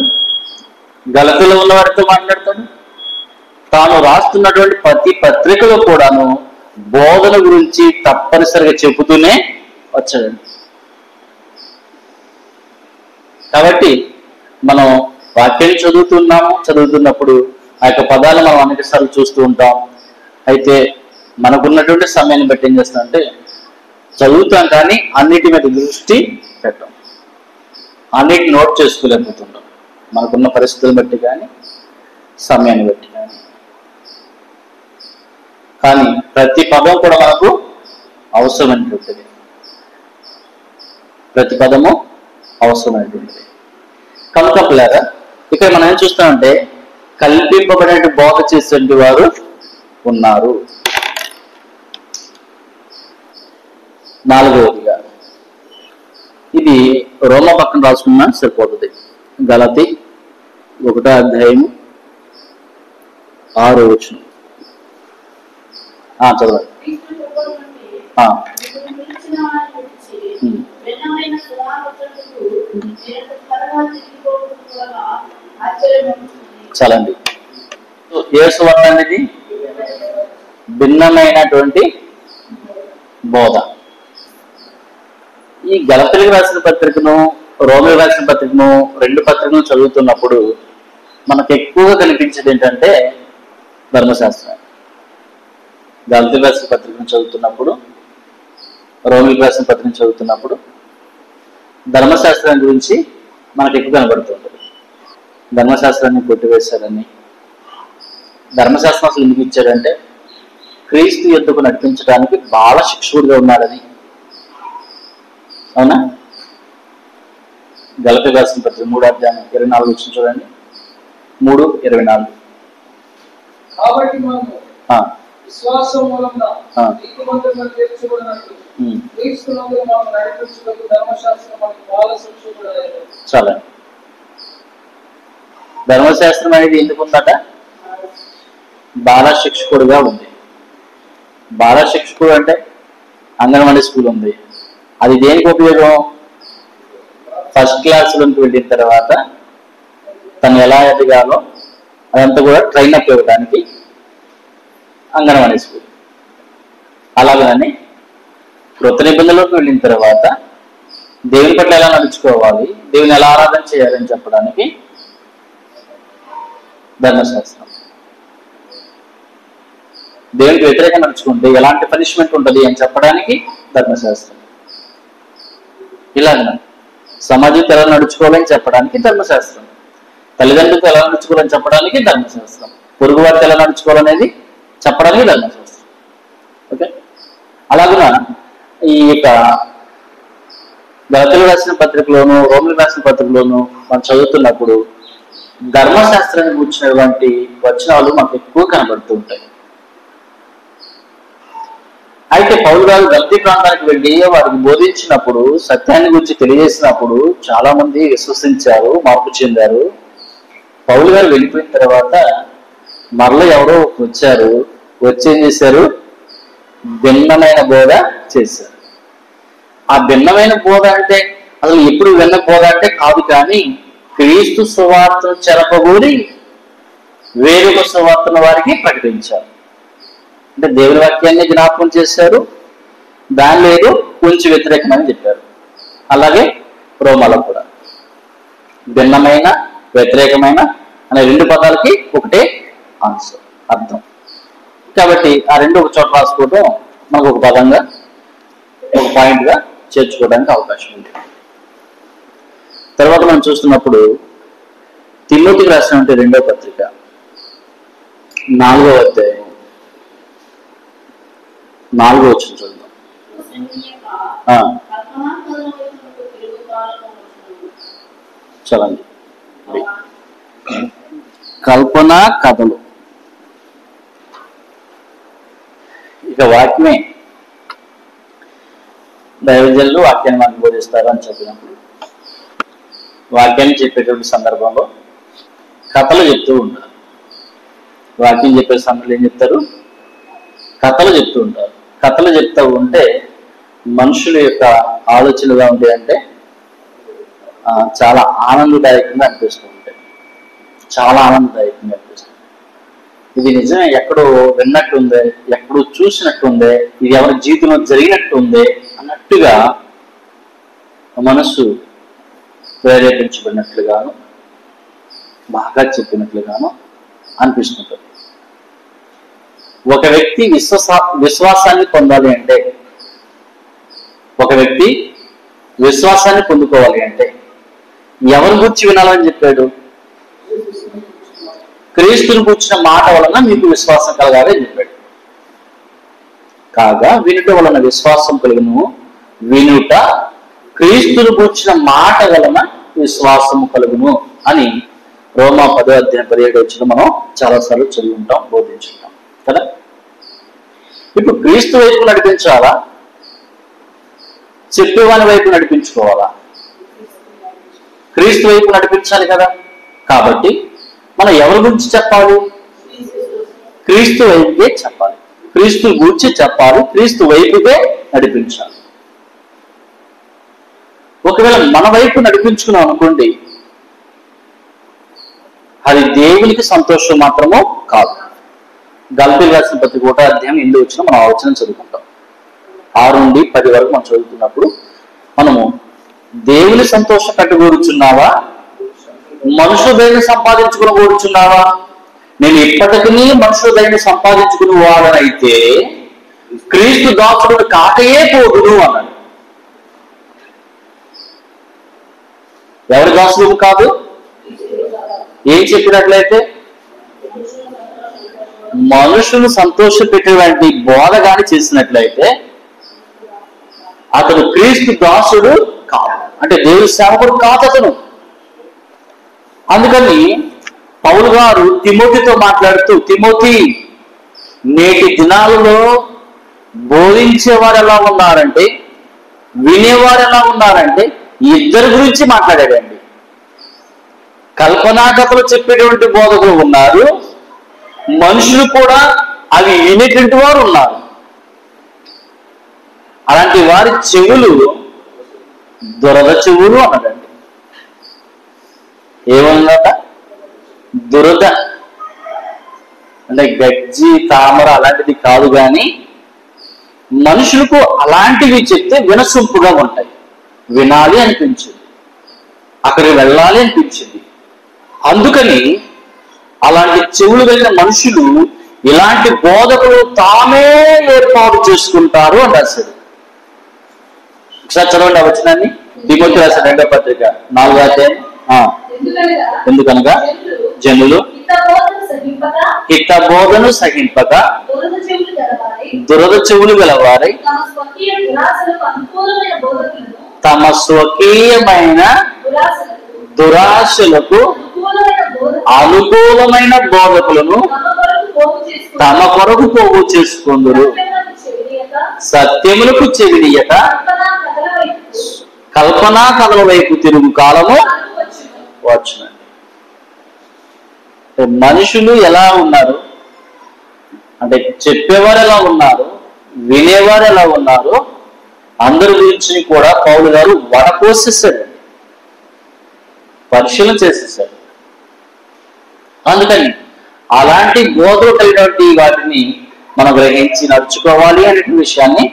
గలతీలో ఉన్న వారితో మాట్లాడతాడు. తాను రాస్తున్నటువంటి ప్రతి పత్రికలో కూడాను బోధన గురించి తప్పనిసరిగా చెబుతూనే వచ్చాడండి. కాబట్టి మనం వాక్యం చదువుతున్నప్పుడు ఆ యొక్క పదాలు మనం అనేక సార్లు చూస్తూ ఉంటాం. అయితే మనకున్నటువంటి సమయాన్ని బట్టి ఏం చేస్తామంటే చదువుతాం కానీ అన్నిటి మీద దృష్టి పెట్టాం, అన్నిటి నోట్ చేసుకోలేకపోతుంటాం. మనకున్న పరిస్థితులను బట్టి కానీ సమయాన్ని బట్టి కానీ ప్రతి పదం కూడా మనకు అవసరమైనటువంటిది, ప్రతి పదము అవసరమైనటువంటిది. కనుక పిల్లరా ఇక్కడ మనం ఏం చూస్తామంటే కల్పింపబడిన బోధ చేసేటువంటి వారు ఉన్నారు. నాలుగవదిగా ఇది రోమా పక్కన రాసుకున్నా సరిపోతుంది. గలతీ 1:6 వచనం చదవండి. చాలండి. ఏ సువార్త అనేది భిన్నమైనటువంటి బోధ. ఈ గలతీలకు రాసిన పత్రికను, రోమిలకు రాసిన పత్రికను, రెండు పత్రికలను చదువుతున్నప్పుడు మనకు ఎక్కువగా కనిపించేది ఏంటంటే ధర్మశాస్త్రం. గలతీలకు రాసిన పత్రికను చదువుతున్నప్పుడు, రోమిలకు రాసిన పత్రికను చదువుతున్నప్పుడు ధర్మశాస్త్రం గురించి మనకు ఎక్కువ కనబడుతుంది. ధర్మశాస్త్రాన్ని కొట్టివేశారని, ధర్మశాస్త్రం అసలు ఎందుకు ఇచ్చాడంటే క్రీస్తు యొద్దకు నడిపించడానికి బాల శిక్షకుడిగా ఉన్నాడని. అవునా? గలతీలకు రాసిన పత్రిక 3:24 వచ్చిన చూడండి. 3:24. కాబట్టి మనము విశ్వాసం మూలంగా నీతిమంతులుగా తీర్చబడినట్లు క్రీస్తునందు మనము నడిపించుటకు ధర్మశాస్త్రం మనకు బాల శిక్షకుడయ్యాడు. చాలా ధర్మశాస్త్రం అనేది ఎందుకు ఉందట? బాల శిక్షకుడుగా ఉంది. బాల శిక్షకుడు అంటే అంగన్వాడీ స్కూల్ ఉంది. అది దేనికి ఉపయోగం? ఫస్ట్ క్లాస్లోకి వెళ్ళిన తర్వాత తను ఎలా ఎదగాలో అదంతా కూడా ట్రైన్ అప్ ఇవ్వడానికి అంగన్వాడీ స్కూల్. అలాగని కృత నిబంధనలోకి వెళ్ళిన తర్వాత దేవుని పట్ల ఎలా నడుచుకోవాలి, దేవుని ఎలా ఆరాధన చేయాలని చెప్పడానికి ధర్మశాస్త్రం. దేవునికి వ్యతిరేకంగా నడుచుకుంటే ఎలాంటి పనిష్మెంట్ ఉంటుంది అని చెప్పడానికి ధర్మశాస్త్రం. ఇలాగ సమాజంతో ఎలా నడుచుకోవాలని చెప్పడానికి ధర్మశాస్త్రం, తల్లిదండ్రులతో ఎలా నడుచుకోవాలని చెప్పడానికి ధర్మశాస్త్రం, పొరుగు వారితో ఎలా నడుచుకోవాలనేది చెప్పడానికి ధర్మశాస్త్రం. ఓకే, అలాగున ఈ యొక్క గలతీలకు రాసిన పత్రికలోను, రోమిలకు రాసిన పత్రికలోను మనం చదువుతున్నప్పుడు ధర్మశాస్త్రాన్ని కూర్చున్నటువంటి వచనాలు మనకు ఎక్కువ కనబడుతూ ఉంటాయి. అయితే పౌలు గారు గలతీ ప్రాంతానికి వెళ్ళి వారికి బోధించినప్పుడు, సత్యాన్ని గురించి తెలియజేసినప్పుడు చాలా మంది విశ్వసించారు, మార్పు చెందారు. పౌలు గారు వెళ్ళిపోయిన తర్వాత మరలా ఎవరో వచ్చారు, వచ్చి ఏం చేశారు? భిన్నమైన బోధ చేశారు. ఆ భిన్నమైన బోధ అంటే అసలు ఎప్పుడు విన్న బోధ అంటే కాదు, కానీ క్రీస్తు సువార్తను చెరపగూడి వేరొక సువార్తను వారికి ప్రకటించారు. అంటే దేవుని వాక్యాన్ని జ్ఞాపకం చేశారు, దాని లేదు కొంచెం వ్యతిరేకమని చెప్పారు. అలాగే రోమాలో కూడా భిన్నమైన, వ్యతిరేకమైన అనే రెండు పదాలకి ఒకటే ఆన్సర్, అర్థం. కాబట్టి ఆ రెండు ఒక చోట రాసుకోవడం మనకు ఒక పదంగా, ఒక పాయింట్గా చేర్చుకోవడానికి అవకాశం ఉంది. తర్వాత మనం చూస్తున్నప్పుడు తిమోతికి రాసినటువంటి 2వ పత్రిక 4వ అధ్యాయం 4వ వచనం చూద్దాం. చలండి. కల్పనా కథలు. ఇక వాక్యమే దైవజనులు వాక్యాన్ని మనకు బోధిస్తారు అని చెప్పినప్పుడు వాక్యాన్ని చెప్పేటువంటి సందర్భంలో కథలు చెప్తూ ఉంటారు. వాక్యం చెప్పే సమయంలో ఏం చెప్తారు? కథలు చెప్తూ ఉంటారు. కథలు చెప్తూ ఉంటే మనుషుల యొక్క ఆలోచనలుగా ఉంటాయంటే చాలా ఆనందదాయకంగా అనిపిస్తూ ఉంటాయి. చాలా ఆనందదాయకంగా అనిపిస్తుంది. ఇది నిజమే, ఎక్కడో విన్నట్టుందే, ఎక్కడో చూసినట్టుందే, ఇది ఎవరి జీవితంలో జరిగినట్టుందే అన్నట్టుగా మనస్సు ప్రేరేపించబడినట్లుగాను బాగా చెప్పినట్లుగాను అనిపిస్తుంటుంది. ఒక వ్యక్తి విశ్వాసాన్ని పొందాలి అంటే, ఒక వ్యక్తి విశ్వాసాన్ని పొందుకోవాలి అంటే ఎవరి గురించి వినాలని చెప్పాడు? క్రీస్తుని కూర్చున్న మాట వలన మీకు విశ్వాసం కలగాలి అని చెప్పాడు. కాగా వినుట వలన విశ్వాసం కలుగును, వినుట క్రీస్తుని కూర్చున్న మాట వలన విశ్వాసము కలుగును అని రోమా 10:17 మనం చాలాసార్లు చదివి ఉంటాం, బోధించుంటాం కదా. ఇప్పుడు క్రీస్తు వైపు నడిపించాలా, చెప్పేవాని వైపు నడిపించుకోవాలా? క్రీస్తు వైపు నడిపించాలి కదా. కాబట్టి మనం ఎవరి గురించి చెప్పాలి? క్రీస్తు వైపుకే చెప్పాలి, క్రీస్తు గురించి చెప్పాలి, క్రీస్తు వైపుకే నడిపించాలి. ఒకవేళ మన వైపు నడిపించుకున్నాం అనుకోండి, అది దేవునికి సంతోషం మాత్రమో కాదు. గల్తీలు రాసిన ప్రతి 1వ అధ్యాయం 8 మనం ఆలోచన చదువుకుంటాం. 6 నుండి 10 వరకు మనం చదువుతున్నప్పుడు మనము దేవుని సంతోషం కట్టుకూరుచున్నావా, మనుషుల దయని సంపాదించుకుని కూర్చున్నావా? నేను ఇప్పటికీ మనుషుల దయని సంపాదించుకుని వాడనైతే క్రీస్తు దాసుడు కాకయే పోదును అన్నాడు. ఎవరి దాసుడు కాదు? ఏం చెప్పినట్లయితే మనుషులు సంతోష పెట్టేటువంటి బోధ గాని చేసినట్లయితే అతను క్రీస్తు దాసుడు కాదు, అంటే దేవుని సేవకుడు కాదు అతను. అందుకని పౌలు గారు తిమోతితో మాట్లాడుతూ, తిమోతి, నేటి దినాలలో బోధించేవారు ఎలా ఉన్నారంటే, వినేవారు ఎలా ఉన్నారంటే ఇద్దరి గురించి మాట్లాడాడండి. కల్పనా కథలు చెప్పేటువంటి బోధకులు ఉన్నారు, మనుషులు కూడా అవి వినేటువంటి వారు ఉన్నారు. అలాంటి వారి చెవులు దురద చెవులు అన్నదండి. ఏమన్నట? దురద అంటే గజ్జి తామర అలాంటిది కాదు, కానీ మనుషులకు అలాంటివి చెప్తే వినసొంపుగా ఉంటాయి, వినాలి అనిపించింది, అక్కడికి వెళ్ళాలి అనిపించింది. అందుకని అలాంటి చెవులు వెళ్ళిన మనుషులు ఇలాంటి బోధకులు తామే ఏర్పాటు చేసుకుంటారు అని రాశాడు. ఒకసారి చదవండి ఆ వచనాన్ని. తిమోతి రాసిన 2వ పత్రిక 4వ అధ్యాయం. ఎందుకనగా జనులు హితబోధను సహింపక దురద చెవులు గలవారై తమ స్వకీయమైన దురాశలకు అనుకూలమైన బోధకులను తమ కొరకు పోగు చేసుకుందురు, సత్యములకు చెవినియక కల్పనా కథల వైపు తిరుగు కాలము వచ్చునండి. మనుషులు ఎలా ఉన్నారు అంటే, చెప్పేవారు ఎలా ఉన్నారు, వినేవారు ఎలా ఉన్నారు, అందరి గురించి కూడా పౌలు గారు వడపోసేసాడు, పరిశీలన చేసేసాడు. అందుకని అలాంటి బోధలు కలిగినటువంటి వాటిని మనం గ్రహించి నడుచుకోవాలి అనే విషయాన్ని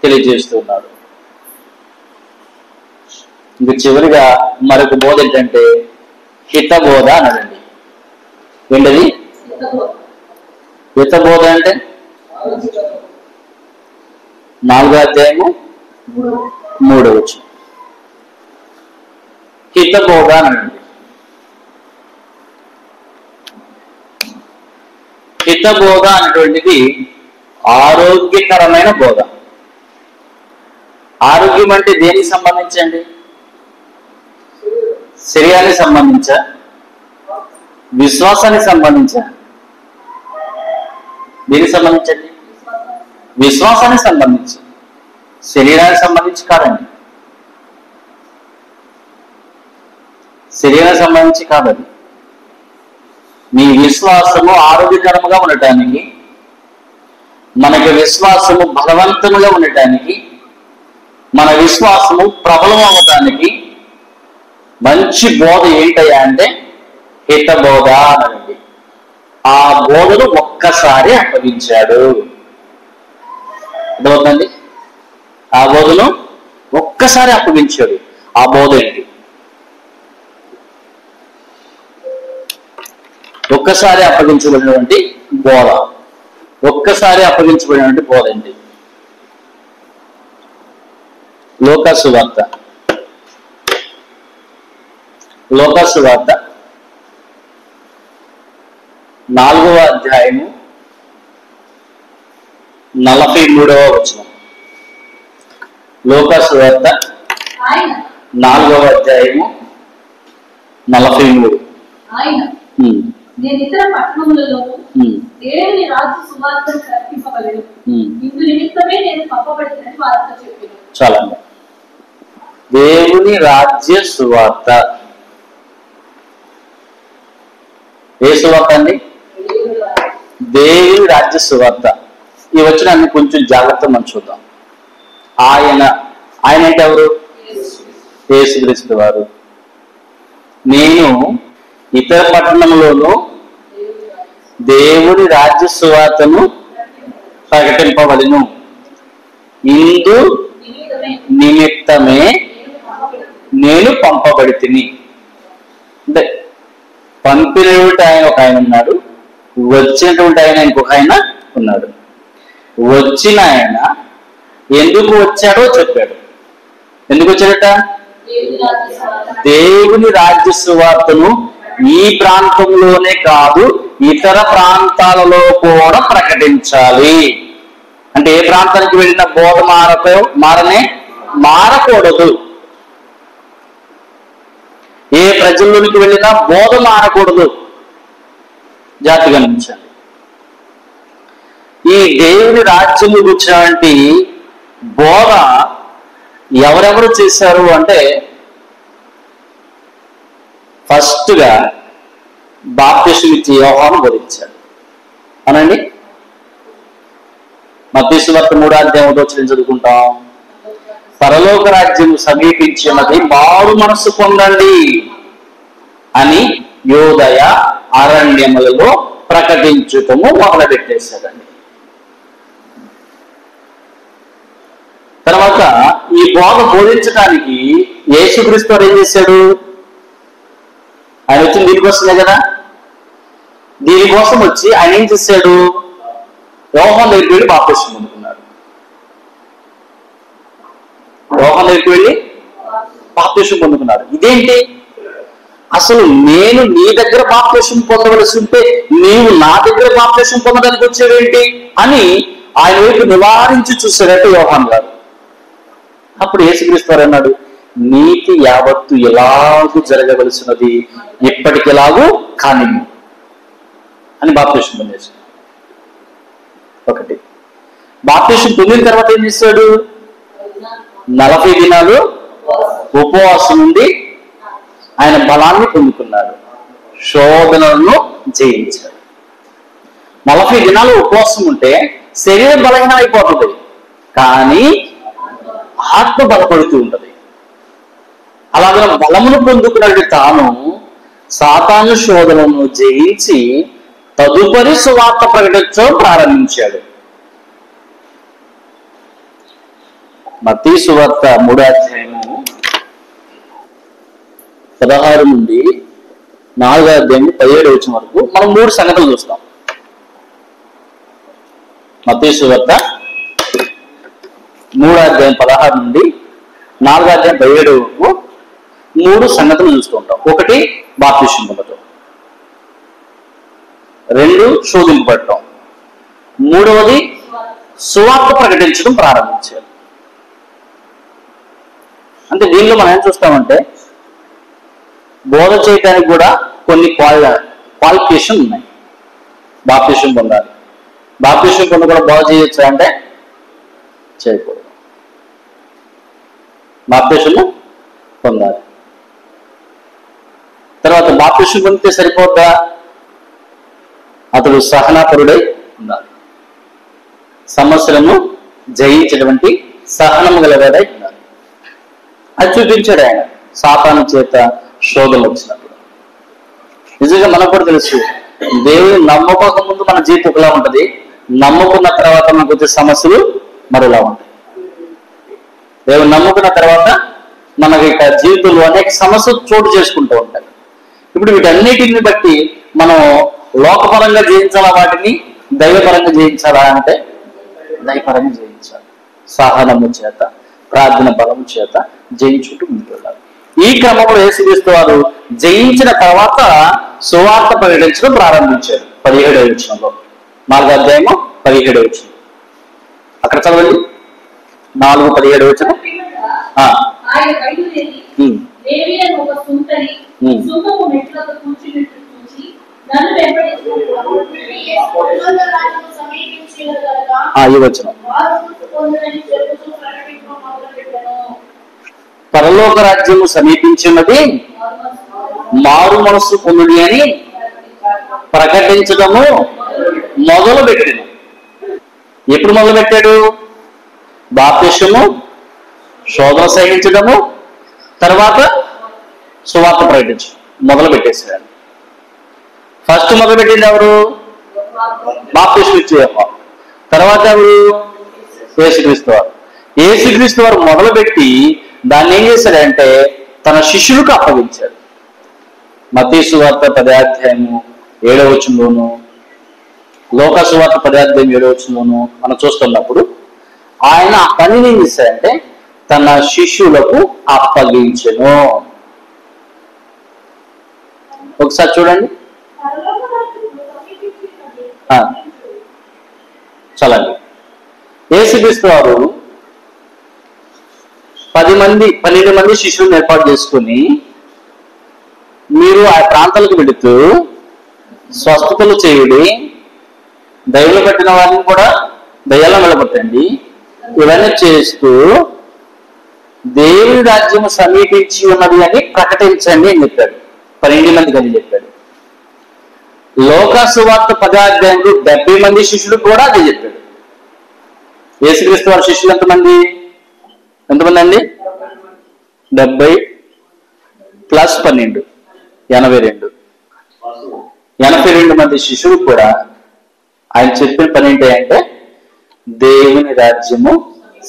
తెలియజేస్తున్నాడు. ఇంక చివరిగా మరొక బోధ ఏంటంటే హితబోధ అన్నదండి. ఏంటది హితబోధ అంటే? 4వ అధ్యాయము 3వ వచనం. హితబోధ అనండి. హితబోధ అనేటువంటిది ఆరోగ్యకరమైన బోధ. ఆరోగ్యం అంటే దేనికి సంబంధించండి? శరీరానికి సంబంధించా, విశ్వాసానికి సంబంధించా? దేనికి సంబంధించండి? విశ్వాసానికి సంబంధించి, శరీరానికి సంబంధించి కాదండి. శరీరానికి సంబంధించి కాదు. మీ విశ్వాసము ఆరోగ్యకరముగా ఉండటానికి, మనకి విశ్వాసము బలవంతముగా ఉండటానికి, మన విశ్వాసము ప్రబలం అవ్వటానికి మంచి బోధ ఏంటయ్యా అంటే హిత బోధ అనండి. ఆ బోధను ఒక్కసారి అప్పగించాడు. అర్థమవుతుందండి? ఆ బోధను ఒక్కసారి అప్పగించాడు. ఆ బోధ ఏంటి? ఒక్కసారి అప్పగించబడినటువంటి బోధ. ఒక్కసారి అప్పగించబడినటువంటి బోధ ఏంటి? లోకాసు వార్త 4వ అధ్యాయము 43వ వచనం. లోకాసు వార్త 4వ అధ్యాయము 43. నేను ఇతర పట్టణములలోను దేవుని రాజ్య సువార్తను ప్రకటింపవలెను. ఇందు నిమిత్తమే నేను పంపబడినని వారితో చెప్పాను. చాలా దేవుని రాజ్య సువార్త. ఏ సువార్త అండి? దేవుని రాజ్య సువార్త. ఈ వచనాన్ని కొంచెం జాగ్రత్తగా మనం చూద్దాం. ఆయన అంటే ఎవరు? యేసుక్రీస్తు వారు. నేను ఇతర పట్టణంలోనూ దేవుని రాజ్య సువార్తను ప్రకటింపవలెను. ఇందు నిమిత్తమే నేను పంపబడితిని. అంటే పంపినటువంటి ఆయన ఒక ఆయన ఉన్నాడు, వచ్చినటువంటి ఆయన ఇంకొక ఆయన ఉన్నాడు. వచ్చిన ఆయన ఎందుకు వచ్చాడో చెప్పాడు. ఎందుకు వచ్చాడట? దేవుని రాజ్య సువార్తను ఈ ప్రాంతంలోనే కాదు ఇతర ప్రాంతాలలో కూడా ప్రకటించాలి. అంటే ఏ ప్రాంతానికి వెళ్ళిన బోధ మారకూడదు. ఏ ప్రజల్లోనికి వెళ్ళినా బోధ మారకూడదు. జాగ్రత్తగా గమనించాలి. ఈ దేవుని రాజ్యము గురించి బోధ ఎవరెవరు చేశారు అంటే ఫస్ట్ గా బాప్తిస్మం ఇచ్చి యోహాను బోధించాడు. అవునండి. మత్తయి సువార్త 3వ అధ్యాయం 1వ వచనం చదువుకుంటాం. పరలోక రాజ్యం సమీపించినది, మారు మనస్సు పొందండి అని యోదయ అరణ్యములలో ప్రకటించుటము మొదలుపెట్టేశాడండి. తర్వాత ఈ బోధ బోధించడానికి యేసుక్రీస్తు ఏం చేశాడు? ఆయన వచ్చిన దీనికోసమే కదా. దీనికోసం వచ్చి ఆయన ఏం చేశాడు? యోహాను దగ్గరికి వెళ్ళి బాప్తిస్మం పొందుకున్నాడు. యోహాను దగ్గరికి వెళ్ళి బాప్తిస్మం పొందుకున్నాడు. ఇదేంటి? అసలు నేను నీ దగ్గర బాప్తిస్మం పొందవలసి ఉంటే నీవు నా దగ్గర బాప్తిస్మం పొందడానికి వచ్చావేంటి అని ఆయన వైపు నివారించి చూశాడట యోహాను గారు. అప్పుడు యేసుక్రీస్తు వారు అన్నాడు, నీతి యావత్తు ఎలాగూ జరగవలసినది ఇప్పటికెలాగూ కానీ అని బాప్తిస్మం పొందేశాడు. ఒకటి. బాప్తిస్మం పొందిన తర్వాత ఏం చేశాడు? 40 దినాలు ఉపవాసం నుండి ఆయన బలాన్ని పొందుకున్నాడు, శోధనలను జయించాడు. 40 దినాలు ఉపవాసం ఉంటే శరీరం బలహీనం అయిపోతుంది, కానీ ఆత్మ బలపడుతూ ఉంటది. అలాగే బలమును పొందుకున్నాడు. తాను సాతాను శోధనను జయించి తదుపరి సువార్త ప్రకటించడం ప్రారంభించాడు. మత్తయి సువార్త 3వ అధ్యాయము 16 నుండి 4వ అధ్యాయం 17 వచనం వరకు మనం 3 సంగతులు చూస్తాం. మత్తయి సువార్త 3వ అధ్యాయం 16 నుండి 4వ అధ్యాయం 17 వరకు 3 సంగతులు చూస్తుంటాం. ఒకటి, బాప్తిస్మం పొందడం. 2, శోధింపబడటం. 3వది సువార్త ప్రకటించడం ప్రారంభించారు. అంటే దీనిలో మనం ఏం చూస్తామంటే బోధ చేయడానికి కూడా కొన్ని క్వాలిఫికేషన్ ఉన్నాయి. బాప్తిస్మం పొందాలి. బాప్తిస్మం పొంద కూడా బోధ చేయొచ్చు అంటే చేయకూడదు. బాప్తిస్మం పొందాలి. తర్వాత బాప్తిస్మం పొందితే సరిపోద్దా? అతడు సహనపరుడై ఉండాలి. సమస్యలను జయించినటువంటి సహనము గలవాడై ఉండాలి. అది చూపించాడు ఆయన సాతాను చేత శోధన వచ్చినప్పుడు. నిజంగా మనకు కూడా తెలుసు, దేవుని నమ్మక ముందు మన జీవితం ఒకలా ఉంటది, నమ్ముకున్న తర్వాత మనకు వచ్చే సమస్యలు మరోలా ఉంటాయి. దేవుని నమ్ముకున్న తర్వాత మనకి జీవితంలో అనేక సమస్యలు చోటు చేసుకుంటూ ఉంటాయి. ఇప్పుడు వీటన్నిటిని బట్టి మనం లోకపరంగా జయించాలా, వాటిని దైవపరంగా జయించాలా అంటే దైవపరంగా జయించాలి. సహనము చేత, ప్రార్థన బలము చేత జయించుకుంటూ ముందుకు వెళ్ళాలి. ఈ క్రమంలో యేసుక్రీస్తు వారు జయించిన తర్వాత సువార్త ప్రకటించడం ప్రారంభించారు. 17వ వచనంలో, 4వ అధ్యాయము 17వ వచనం. అక్కడ చదవండి. 4:17 వచనం. ఆయన బయలుదేరి లేవి అని ఒక సుంకరి సుంకపు మెట్లకు కూర్చున్నట్టు చూసి నన్ను వెంబడించాడు. ఈ వచనం పరలోక రాజ్యము సమీపించినది, మారు మనస్సు పొందుడి అని ప్రకటించడము మొదలు పెట్టాడు. ఎప్పుడు మొదలు పెట్టాడు? బాప్తిస్మము, శోధన సహించడము, తర్వాత సువార్త ప్రకటించడం మొదలు పెట్టేశాడు. ఫస్ట్ మొదలు పెట్టింది ఎవరు? బాప్తిస్మం ఇచ్చే తర్వాత ఎవరు? యేసుక్రీస్తు వారు. యేసుక్రీస్తు వారు మొదలుపెట్టి దాన్ని ఏం చేశాడంటే తన శిష్యులకు అప్పగించాడు. మత్తయి సువార్త 10వ అధ్యాయము 7వ వచనంలోను, లోకా సువార్త 10వ అధ్యాయం 7వ వచనంలోను మనం చూస్తున్నప్పుడు ఆయన ఆ పనిని ఏం చేశాడంటే తన శిష్యులకు అప్పగించెను. ఒకసారి చూడండి, చలండి. యేసుక్రీస్తు వారు 12 మంది శిష్యులను ఏర్పాటు చేసుకుని మీరు ఆ ప్రాంతాలకు వెళుతూ స్వస్థతలు చేయుడి, దయ్యాలు పట్టిన వారిని కూడా దయ్యాలను వెళ్ళగొట్టండి, ఇవన్నీ చేస్తూ దేవుని రాజ్యము సమీపించి ఉన్నది అని ప్రకటించండి అని చెప్పాడు. 12 మందికి అని చెప్పాడు. లోకా సువార్త 10వ అధ్యాయంలో 70 మంది శిష్యులకు కూడా అదే చెప్పాడు. యేసుక్రీస్తు వారి శిష్యులు ఎంతమంది అండి? 70 + 12 82. 82 మంది శిష్యులు కూడా ఆయన చెప్పిన పని ఏంటి అంటే దేవుని రాజ్యము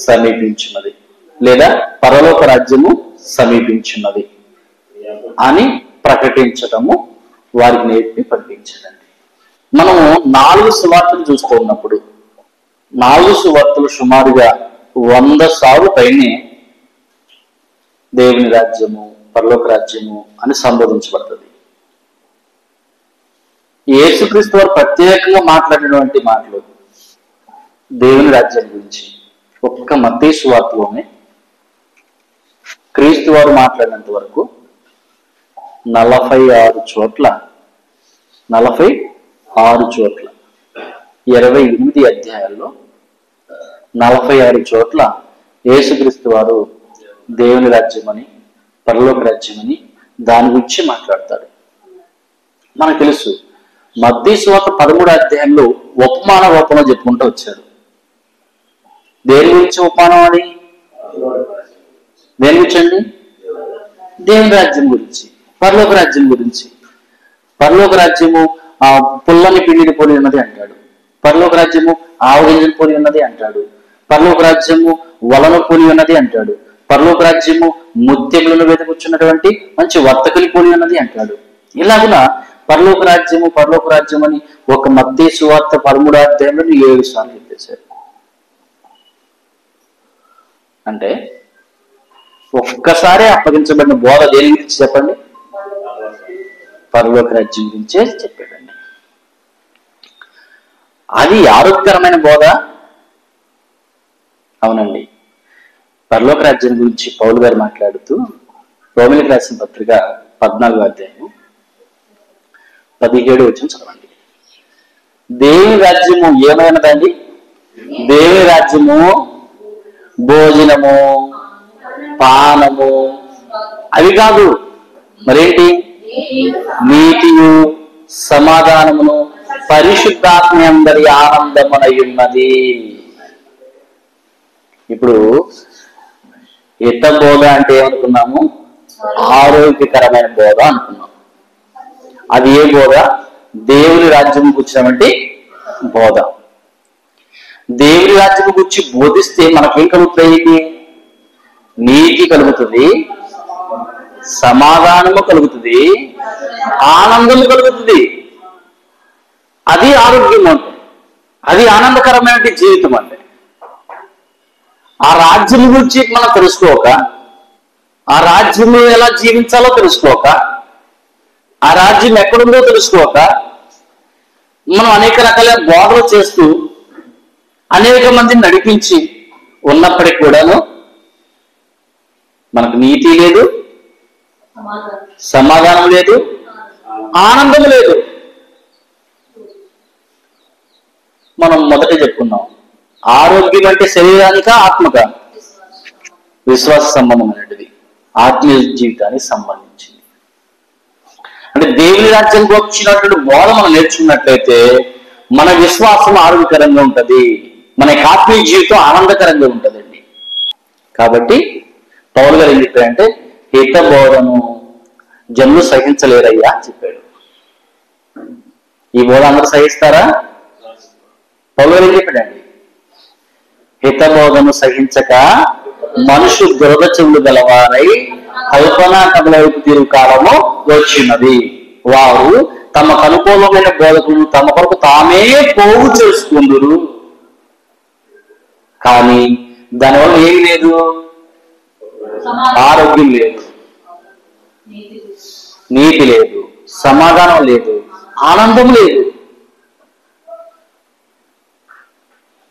సమీపించున్నది లేదా పరలోక రాజ్యము సమీపించున్నది అని ప్రకటించటము వారికి నేర్పి పంపించడండి. మనము 4 సువార్తలు చూస్తూ ఉన్నప్పుడు 4 సువార్తలు సుమారుగా 100 సార్లు పైనే దేవుని రాజ్యము, పరలోక రాజ్యము అని సంబోధించబడుతుంది. యేసుక్రీస్తు వారు ప్రత్యేకంగా మాట్లాడినటువంటి మాటలు దేవుని రాజ్యం గురించి ఒక్క మత్తయి సువార్తలోనే క్రీస్తు వారు మాట్లాడినంత వరకు 46 చోట్ల 28 అధ్యాయాల్లో 46 చోట్ల యేసుక్రీస్తు వారు దేవుని రాజ్యమని, పరలోక రాజ్యమని దాని గురించి మాట్లాడతాడు. మనకు తెలుసు మత్తయి సువార్త 13వ అధ్యాయంలో ఉపమాన రూపంలో చెప్పుకుంటూ వచ్చాడు. దేని గురించి ఉపమానం అని? దేని గురించి అండి? దేవుని రాజ్యం గురించి, పరలోక రాజ్యం గురించి. పరలోక రాజ్యము ఆ పుల్లని పిండిని పోలి ఉన్నది అంటాడు. పరలోక రాజ్యము ఆవు గింజను పోలి ఉన్నది అంటాడు. పరలోక రాజ్యము వలను పోలి ఉన్నది అంటాడు. పరలోక రాజ్యము ముత్యములను వెతుకుచున్నటువంటి మంచి వర్తకుని పోలి ఉన్నది అంటాడు. ఇలాగున పరలోక రాజ్యము అని ఒక మత్తయి సువార్త 13వ అధ్యాయంలో 7 సార్లు చెప్పేశారు. అంటే ఒక్కసారి అప్పగించబడిన బోధ దేని గురించి చెప్పండి? పరలోక రాజ్యం గురించే చెప్పాడండి. అది ఆరోగ్యకరమైన బోధ. అవునండి. పరలోక రాజ్యం గురించి పౌలు గారు మాట్లాడుతూ రోమిలికి రాసిన పత్రిక 14వ అధ్యాయం 17వ వచనం చదవండి. దేవుని రాజ్యము ఏమైనదండి? దేవుని రాజ్యము భోజనము, పానము అవి కాదు, మరేంటి? నీతియు సమాధానమును పరిశుద్ధాత్మ అందరి ఆనందమునై ఉన్నది. ఇప్పుడు హిత బోధ అంటే ఏమనుకున్నాము? ఆరోగ్యకరమైన బోధ అనుకున్నాం. అది ఏ బోధ? దేవుని రాజ్యం కూర్చున్నటువంటి బోధ. దేవుని రాజ్యం గురించి బోధిస్తే మనకేం కలుగుతాయి? నీతి కలుగుతుంది, సమాధానము కలుగుతుంది, ఆనందము కలుగుతుంది. అది ఆరోగ్యం అంటే, అది ఆనందకరమైన జీవితం అంటే. ఆ రాజ్యం గురించి మనం తెలుసుకోక, ఆ రాజ్యంలో ఎలా జీవించాలో తెలుసుకోక, ఆ రాజ్యం ఎక్కడుందో తెలుసుకోక, మనం అనేక రకాల బోధలు చేస్తూ అనేక మందిని నడిపించి ఉన్నప్పటికీ కూడాను మనకు నీతి లేదు, సమాధానం లేదు, ఆనందం లేదు. మనం మొదట చెప్పుకున్నాం, ఆరోగ్యం అంటే శరీరానిక ఆత్మక? విశ్వాస సంబంధం అనేటిది ఆత్మీయ జీవితానికి సంబంధించింది. అంటే దేవుని రాజ్యానికి వచ్చినటువంటి బోధ మనం నేర్చుకున్నట్లయితే మన విశ్వాసం ఆరోగ్యకరంగా ఉంటుంది, మన ఆత్మీయ జీవితం ఆనందకరంగా ఉంటుందండి. కాబట్టి పౌలు గారు ఏం చెప్పారంటే, హిత బోధను జనులు సహించలేరయ్యా అని చెప్పాడు. ఈ బోధ అందరూ సహిస్తారా? పౌలు గారు ఏం చెప్పాడండి? హిత బోధను సహించక మనుషులు దురద చెవులు గలవారై కల్పనా కథల వైపు తిరుగు కాలము వచ్చినది. వారు తమకు అనుకూలమైన బోధకులు తమ కొరకు తామే పోగు చేసుకుందురు. కానీ దానివల్ల ఏమి లేదు? ఆరోగ్యం లేదు, నీతి లేదు, సమాధానం లేదు, ఆనందం లేదు.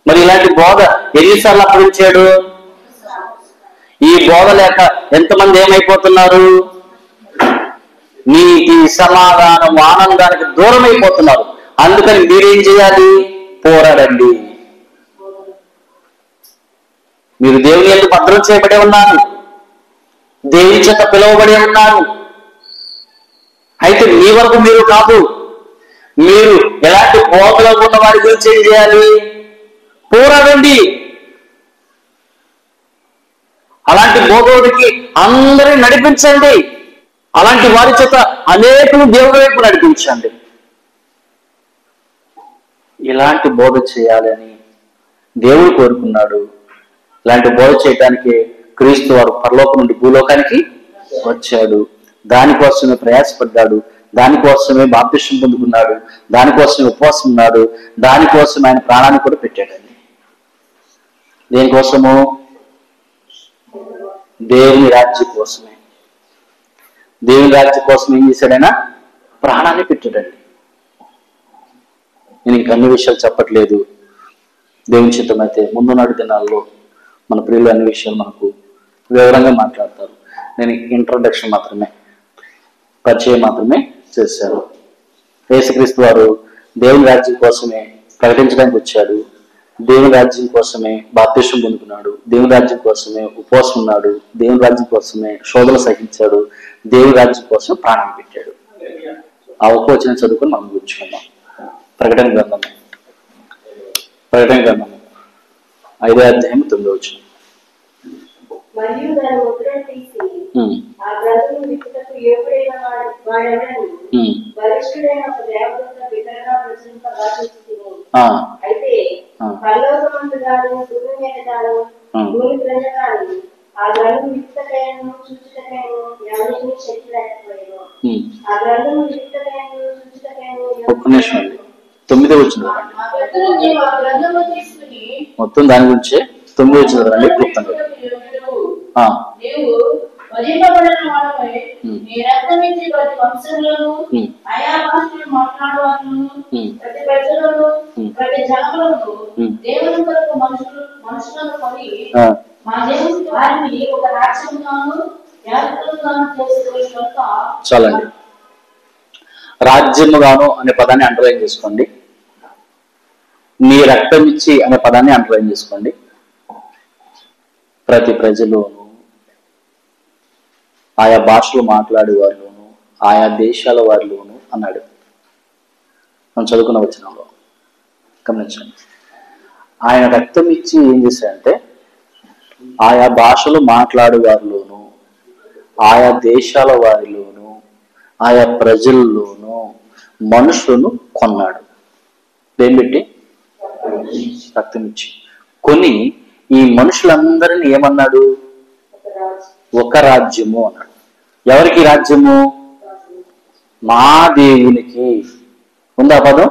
మరి ఇలాంటి బోధ ఎన్నిసార్లు అప్పగించాడు? ఈ బోధ లేక ఎంతమంది ఏమైపోతున్నారు? నీతి, సమాధానం, ఆనందానికి దూరం అయిపోతున్నారు. అందుకని మీరేం చేయాలి? పోరాడండి. మీరు దేవుని యందు భద్రం చేయబడి ఉన్నారు, దేవుని చేత పిలువబడి ఉన్నారు. అయితే మీ వరకు మీరు కాదు, మీరు ఎలాంటి బోధలో ఉన్న వారి గురించి ఏం చేయాలి? పోరాడండి. అలాంటి బోధకుడికి అందరినీ నడిపించండి. అలాంటి వారి చేత అనేకులు దేవుడి వైపు నడిపించండి. ఇలాంటి బోధ చేయాలని దేవుడు కోరుకున్నాడు. ఇలాంటి బోధ చేయడానికి క్రీస్తు వారు పరలోకం నుండి భూలోకానికి వచ్చాడు. దానికోసమే ప్రయాసపడ్డాడు, దానికోసమే బాప్తిస్మం పొందుకున్నాడు, దానికోసమే ఉపవాసం ఉన్నాడు, దానికోసం ఆయన ప్రాణాన్ని కూడా పెట్టాడండి. దేనికోసము? దేవుని రాజ్యం కోసమే. దేవుని రాజ్యం కోసం ఏం చేశాడైనా? ప్రాణాన్ని పెట్టాడండి. నేను ఇంక అన్ని విషయాలు చెప్పట్లేదు. దేవుని చిత్తం అయితే ముందునాటి దినాల్లో మన ప్రియులు అన్ని విషయాలు మనకు వివరంగా మాట్లాడతారు. నేను ఇంట్రొడక్షన్ మాత్రమే, పరిచయం మాత్రమే చేశాను. యేసుక్రీస్తు వారు దేవుని రాజ్యం కోసమే ప్రకటించడానికి వచ్చాడు. దేవుని రాజ్యం కోసమే బాప్తిస్మం పొందుకున్నాడు, దేవుని రాజ్యం కోసమే ఉపవాసం ఉన్నాడు, దేవుని రాజ్యం కోసమే శోధన సహించాడు, దేవుని రాజ్యం కోసం ప్రాణం పెట్టాడు. ఆ ఉపవచనం చదువుకొని మనం కూర్చుకుందాం. ప్రకటన గ్రంథము 5వ అధ్యాయం 9వ వచనం. మరియు దాని ముద్రను తీసి ఆ గ్రంథము విప్పుటకు యోగ్యుడైన వాడెవడని బలిష్ఠుడైన ఒక దేవదూత బిడ్డగా ప్రచురింపబడుతుంది. అయితే పరలోకమందు గాను భూమి మీద గాను భూమి క్రింద గాను ఆ గ్రంథము విప్పుటకైనను చూచుటకైనను ఎవరికీ శక్తి లేకపోయెను. ఆ గ్రంథము విప్పుటకైనను చూచుటకైనను ఒక్క నిమిషం అండి, 9వ వచనం మొత్తం దాని గురించే 9వ వచనం రండి క్లుప్తంగా. నీవు వధింపబడిన వాడపై నీ రక్తమిచ్చి ప్రతి వంశములను ఆయా భాషలను మాట్లాడేవారును ప్రతి ప్రజలను ప్రతి జనములను దేవుని కొరకు మనుషులను కొని మా దేవుని వారిని ఒక రాజ్యముగాను యాజకులుగాను చేసుకోవడం. చాలండి. రాజ్యముగాను అనే పదాన్ని అండర్లైన్ చేసుకోండి. నీ రక్తం ఇచ్చి అనే పదాన్ని అండర్లైన్ చేసుకోండి. ప్రతి ప్రజలోను ఆయా భాషలు మాట్లాడేవారును ఆయా దేశాల వారిలోను అన్నాడు. మనం చదువుకున్న వచనంలో గమనించండి. ఆయన రక్తం ఇచ్చి ఏం చేశాడంటే ఆయా భాషలు మాట్లాడే వారిలోను, ఆయా దేశాల వారిలోను, ఆయా ప్రజల్లోనూ మనుషులను కొన్నాడు. ఏం పెట్టి? రక్తం ఇచ్చి కొని ఈ మనుషులందరినీ ఏమన్నాడు? ఒక రాజ్యము అన్నాడు. ఎవరికి రాజ్యము? మా దేవునికి. ఉందా పదం?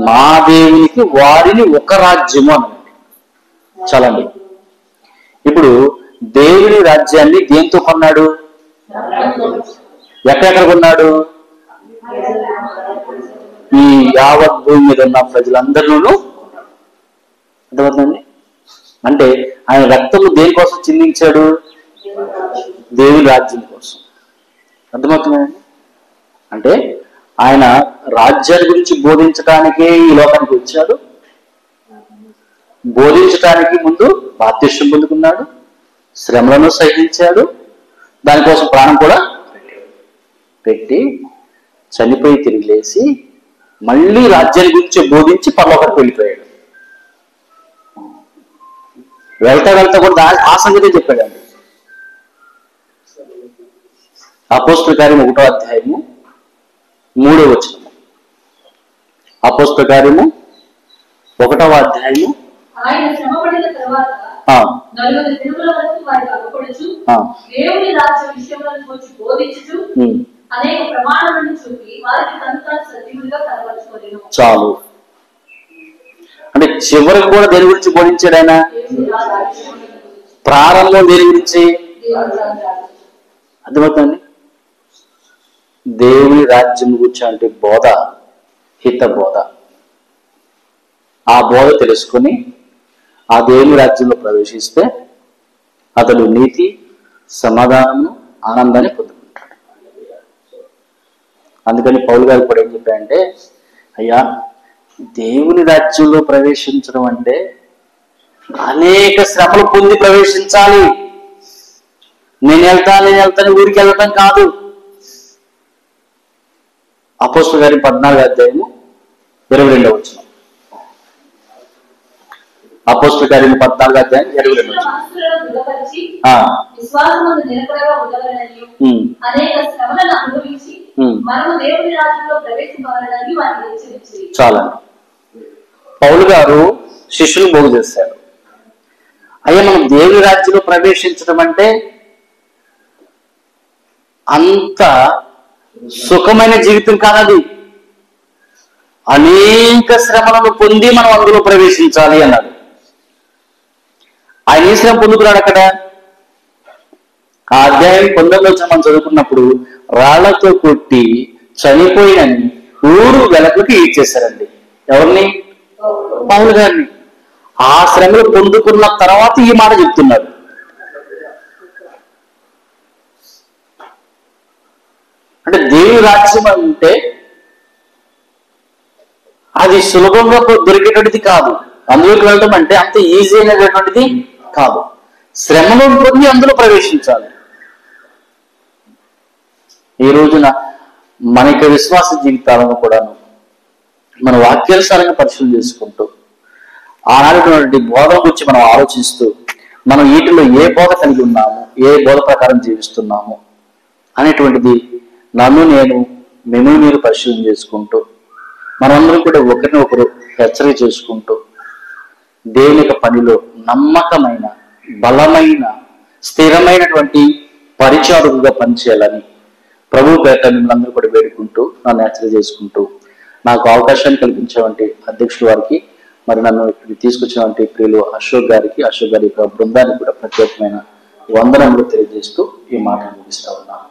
మా దేవునికి వారిని ఒక రాజ్యము అన్నాడు. చాలండి. ఇప్పుడు దేవుని రాజ్యాన్ని దేంతో కొన్నాడు? ఎక్కడెక్కడ కొన్నాడు? ఈ యావత్ భూమి మీద ఉన్న ప్రజలందరిలోనూ. అర్థమవుతుందండి? అంటే ఆయన రక్తము దేనికోసం చిందించాడు? దేవుని రాజ్యం కోసం. అర్థమవుతుందండి? అంటే ఆయన రాజ్యాల గురించి బోధించడానికే ఈ లోకానికి వచ్చాడు. బోధించడానికి ముందు బాప్తిస్మం పొందుకున్నాడు, శ్రమలను సహించాడు, దానికోసం ప్రాణం కూడా పెట్టి చనిపోయి తిరిగి లేచి మళ్ళీ రాజ్యాల గురించి బోధించి పరలోకానికి వెళ్ళిపోయాడు. వెళ్తా వెళ్తా కూడా ఆ సంగతి చెప్పాడండి. అపోస్తల కార్యము 1వ అధ్యాయము 3వ వచనము. అపోస్తల కార్యము 1వ అధ్యాయము. ఆయన శ్రమపడిన తరువాత 40 దినముల వరకు వారికి అగపడుచు దేవుని రాజ్య విషయములను గురించి బోధించుచు అనేక ప్రమాణాలను చూపి వారికి తను తాను సత్యములుగా కనబరుచుకొనెను. చాలు. అంటే చివరికి కూడా దేని గురించి బోధించాడు ఆయన? ప్రారంభం దేని గురించి? అర్థమవుతుంది? దేవుని రాజ్యం గురించి అంటే బోధ, హిత బోధ. ఆ బోధ తెలుసుకుని ఆ దేవుని రాజ్యంలో ప్రవేశిస్తే అతడు నీతి, సమాధానము, ఆనందాన్ని పొందుకుంటాడు. అందుకని పౌలు గారు కూడా ఏం చెప్పారంటే, అయ్యా దేవుని రాజ్యంలో ప్రవేశించడం అంటే అనేక శ్రమలు పొంది ప్రవేశించాలి. నేను వెళ్తాను ఊరికి వెళ్ళటం కాదు. అపోస్తలుల కార్యం 14వ అధ్యాయము 22వ వచనం. అపోస్తలుల కార్యం 14వ అధ్యాయం 22వ వచనం. విశ్వాసమందు నిలకడగా ఉండవలెనని అనేక శ్రమలను అనుభవించి మనము దేవుని రాజ్యంలో ప్రవేశింపవలెనని వారిని హెచ్చరించింది. చాలా. పౌలు గారు శిష్యులు బాగు చేశారు. అయ్యా మనం దేవుని రాజ్యంలో ప్రవేశించడం అంటే అంత సుఖమైన జీవితం కాదది. అనేక శ్రమలను పొంది మనం అందులో ప్రవేశించాలి అన్నాడు. ఆయన ఏ శ్రమ పొందుకున్నాడు అక్కడ? ఆ అధ్యాయం 19 మనం చదువుకున్నప్పుడు రాళ్లతో కొట్టి చనిపోయినని ఊరు వెలకుకి ఈడ్చేశారండి. ఎవరిని? పౌలు గారిని. ఆ శ్రమలు పొందుకున్న తర్వాత ఈ మాట చెప్తున్నాడు. అంటే దేవుని రాజ్యం అంటే అది సులభంగా దొరికేటువంటిది కాదు. అందులోకి వెళ్ళడం అంటే అంత ఈజీ అయినటువంటిది కాదు. శ్రమలో పొంది అందులో ప్రవేశించాలి. ఈ రోజున మన యొక్క విశ్వాస జీవితాలను కూడాను మన వాక్యానుసారంగా పరిశీలన చేసుకుంటూ ఆనాడుటువంటి బోధ గురించి మనం ఆలోచిస్తూ మనం వీటిలో ఏ బోధ కలిగి ఉన్నాము, ఏ బోధ ప్రకారం జీవిస్తున్నాము అనేటువంటిది నేను మిమ్మల్ని మీరు పరిశీలన చేసుకుంటూ మనందరం కూడా ఒకరిని ఒకరు హెచ్చరిక చేసుకుంటూ దేవుని యొక్క పనిలో నమ్మకమైన, బలమైన, స్థిరమైనటువంటి పరిచారకుగా పనిచేయాలని ప్రభు పేట మిమ్మల్ని అందరూ కూడా వేడుకుంటూ నన్ను హెచ్చరిక చేసుకుంటూ నాకు అవకాశాన్ని కల్పించేవంటి అధ్యక్షుల వారికి, మరి నన్ను ఇక్కడికి తీసుకొచ్చినటువంటి ప్రియులు అశోక్ గారికి, అశోక్ గారి యొక్క బృందానికి కూడా ప్రత్యేకమైన వందనములు తెలియజేస్తూ ఈ మాటను ముగిస్తా ఉన్నాను.